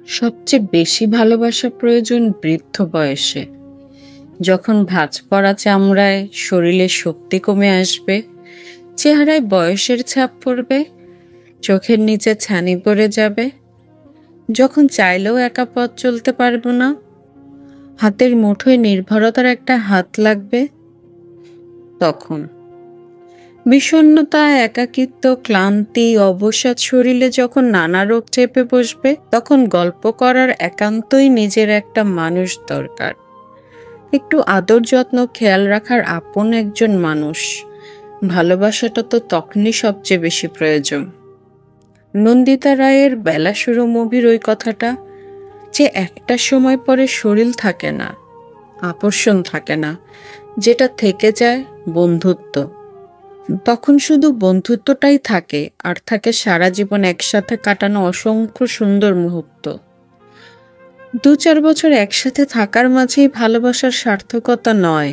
সবচেয়ে বেশি ভালোবাসা প্রয়োজন বৃদ্ধ বয়সে, যখন ভাঁজ পড়া চামড়ায় শরীরে শক্তি কমে আসবে, চেহারায় বয়সের ছাপ পড়বে, চোখের নিচে ছানি পড়ে যাবে, যখন চাইলেও একা পথ চলতে পারবো না, হাতের মুঠোয় নির্ভরতার একটা হাত লাগবে। তখন বিষণ্ণতা, একাকিত্ব, ক্লান্তি, অবসাদ শরীরে যখন নানা রোগ চেপে বসবে, তখন গল্প করার একান্তই নিজের একটা মানুষ দরকার। একটু আদর যত্ন খেয়াল রাখার আপন একজন মানুষ। ভালোবাসাটা তো তখনই সবচেয়ে বেশি প্রয়োজন। নন্দিতা রায়ের বেলা শুরু মুভির ওই কথাটা, যে একটা সময় পরে শরীর থাকে না, আকর্ষণ থাকে না, যেটা থেকে যায় বন্ধুত্ব। তখন শুধু বন্ধুত্বটাই থাকে, আর থাকে সারা জীবন একসাথে কাটানো অসংখ্য সুন্দর মুহূর্ত। 2-4 বছর একসাথে থাকার মাঝেই ভালোবাসার সার্থকতা নয়।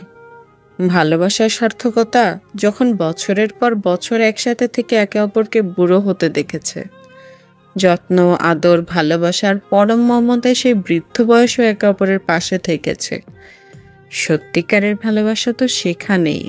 ভালোবাসার সার্থকতা যখন বছরের পর বছর একসাথে থেকে একে অপরকে বুড়ো হতে দেখেছে। যত্ন, আদর, ভালোবাসার পরম মমতায় সেই বৃদ্ধ বয়সও একে অপরের পাশে থেকেছে। সত্যিকারের ভালোবাসা তো সেখানেই।